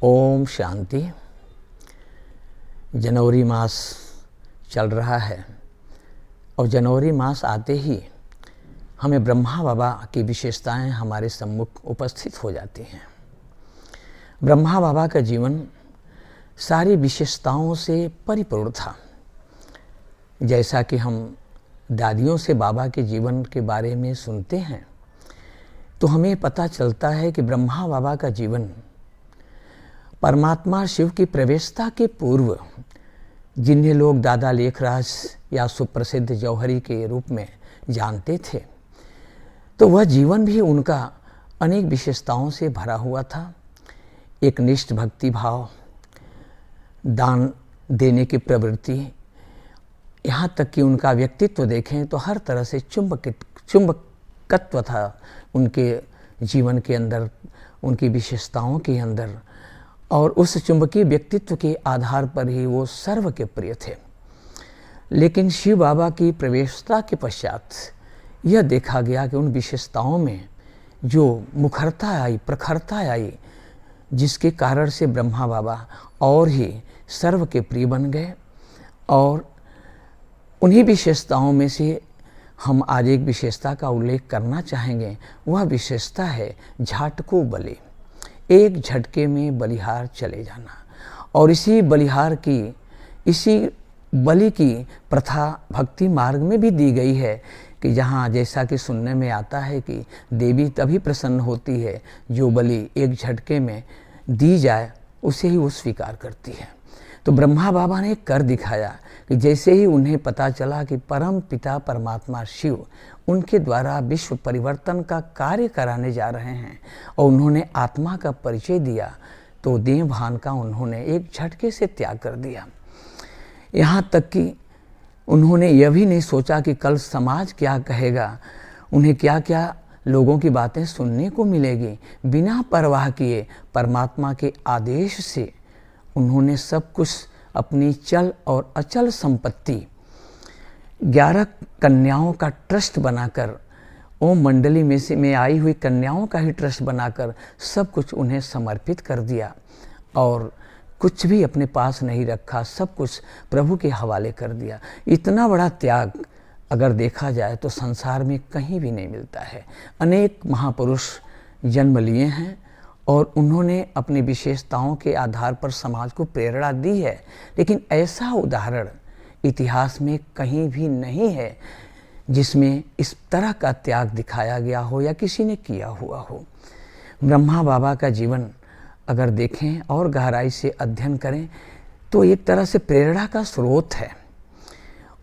ओम शांति। जनवरी मास चल रहा है और जनवरी मास आते ही हमें ब्रह्मा बाबा की विशेषताएं हमारे सम्मुख उपस्थित हो जाती हैं। ब्रह्मा बाबा का जीवन सारी विशेषताओं से परिपूर्ण था। जैसा कि हम दादियों से बाबा के जीवन के बारे में सुनते हैं तो हमें पता चलता है कि ब्रह्मा बाबा का जीवन परमात्मा शिव की प्रवेशता के पूर्व, जिन्हें लोग दादा लेखराज या सुप्रसिद्ध जौहरी के रूप में जानते थे, तो वह जीवन भी उनका अनेक विशेषताओं से भरा हुआ था। एक निष्ठ भक्ति भाव, दान देने की प्रवृत्ति, यहाँ तक कि उनका व्यक्तित्व देखें तो हर तरह से चुंबकत्व था उनके जीवन के अंदर, उनकी विशेषताओं के अंदर, और उस चुंबकीय व्यक्तित्व के आधार पर ही वो सर्व के प्रिय थे। लेकिन शिव बाबा की प्रवेशता के पश्चात यह देखा गया कि उन विशेषताओं में जो मुखरता आई, प्रखरता आई, जिसके कारण से ब्रह्मा बाबा और ही सर्व के प्रिय बन गए। और उन्हीं विशेषताओं में से हम आज एक विशेषता का उल्लेख करना चाहेंगे। वह विशेषता है झाटकू बलि, एक झटके में बलिहार चले जाना। और इसी बलि की प्रथा भक्ति मार्ग में भी दी गई है कि जहाँ, जैसा कि सुनने में आता है कि देवी तभी प्रसन्न होती है जो बलि एक झटके में दी जाए, उसे ही वो स्वीकार करती है। तो ब्रह्मा बाबा ने कर दिखाया कि जैसे ही उन्हें पता चला कि परम पिता परमात्मा शिव उनके द्वारा विश्व परिवर्तन का कार्य कराने जा रहे हैं और उन्होंने आत्मा का परिचय दिया, तो देह भान का उन्होंने एक झटके से त्याग कर दिया। यहाँ तक कि उन्होंने यह भी नहीं सोचा कि कल समाज क्या कहेगा, उन्हें क्या क्या लोगों की बातें सुनने को मिलेगी। बिना परवाह किए परमात्मा के आदेश से उन्होंने सब कुछ, अपनी चल और अचल संपत्ति 11 कन्याओं का ट्रस्ट बनाकर, ओम मंडली में आई हुई कन्याओं का ही ट्रस्ट बनाकर सब कुछ उन्हें समर्पित कर दिया और कुछ भी अपने पास नहीं रखा, सब कुछ प्रभु के हवाले कर दिया। इतना बड़ा त्याग अगर देखा जाए तो संसार में कहीं भी नहीं मिलता है। अनेक महापुरुष जन्म लिए हैं और उन्होंने अपनी विशेषताओं के आधार पर समाज को प्रेरणा दी है, लेकिन ऐसा उदाहरण इतिहास में कहीं भी नहीं है जिसमें इस तरह का त्याग दिखाया गया हो या किसी ने किया हुआ हो। ब्रह्मा बाबा का जीवन अगर देखें और गहराई से अध्ययन करें तो एक तरह से प्रेरणा का स्रोत है।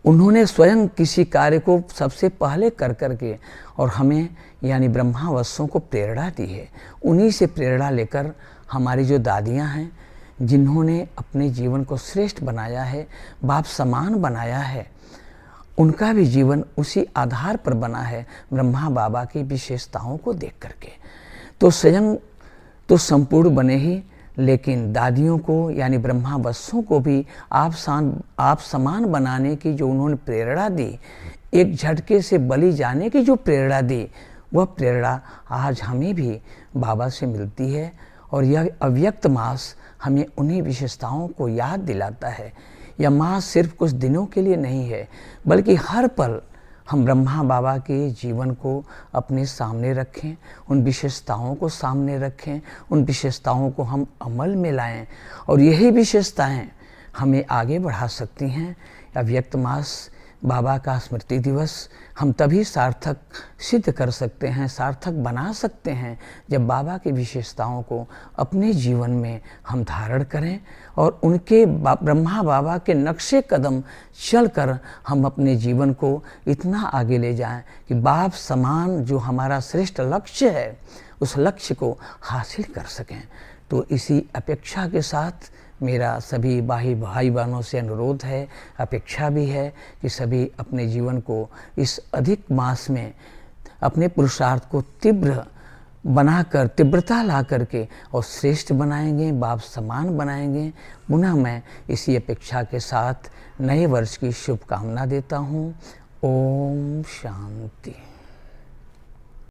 उन्होंने स्वयं किसी कार्य को सबसे पहले कर करके और हमें यानी ब्रह्मावश्यों को प्रेरणा दी है। उन्हीं से प्रेरणा लेकर हमारी जो दादियाँ हैं, जिन्होंने अपने जीवन को श्रेष्ठ बनाया है, बाप समान बनाया है, उनका भी जीवन उसी आधार पर बना है, ब्रह्मा बाबा की विशेषताओं को देख करके। तो स्वयं तो संपूर्ण बने ही, लेकिन दादियों को यानी ब्रह्मावश्यों को भी आप समान बनाने की जो उन्होंने प्रेरणा दी, एक झटके से बलि जाने की जो प्रेरणा दी, वह प्रेरणा आज हमें भी बाबा से मिलती है। और यह अव्यक्त मास हमें उन्हीं विशेषताओं को याद दिलाता है। यह मास सिर्फ कुछ दिनों के लिए नहीं है, बल्कि हर पल हम ब्रह्मा बाबा के जीवन को अपने सामने रखें, उन विशेषताओं को सामने रखें, उन विशेषताओं को हम अमल में लाएं और यही विशेषताएं हमें आगे बढ़ा सकती हैं। अव्यक्त मास बाबा का स्मृति दिवस हम तभी सार्थक सिद्ध कर सकते हैं, सार्थक बना सकते हैं, जब बाबा की विशेषताओं को अपने जीवन में हम धारण करें और उनके ब्रह्मा बाबा के नक्शे कदम चलकर हम अपने जीवन को इतना आगे ले जाएं कि बाप समान जो हमारा श्रेष्ठ लक्ष्य है, उस लक्ष्य को हासिल कर सकें। तो इसी अपेक्षा के साथ मेरा सभी भाई बहनों से अनुरोध है, अपेक्षा भी है कि सभी अपने जीवन को इस अधिक मास में अपने पुरुषार्थ को तीव्र बनाकर, तीव्रता ला करके और श्रेष्ठ बनाएंगे, बाप समान बनाएंगे। पुनः मैं इसी अपेक्षा के साथ नए वर्ष की शुभकामना देता हूँ। ओम शांति।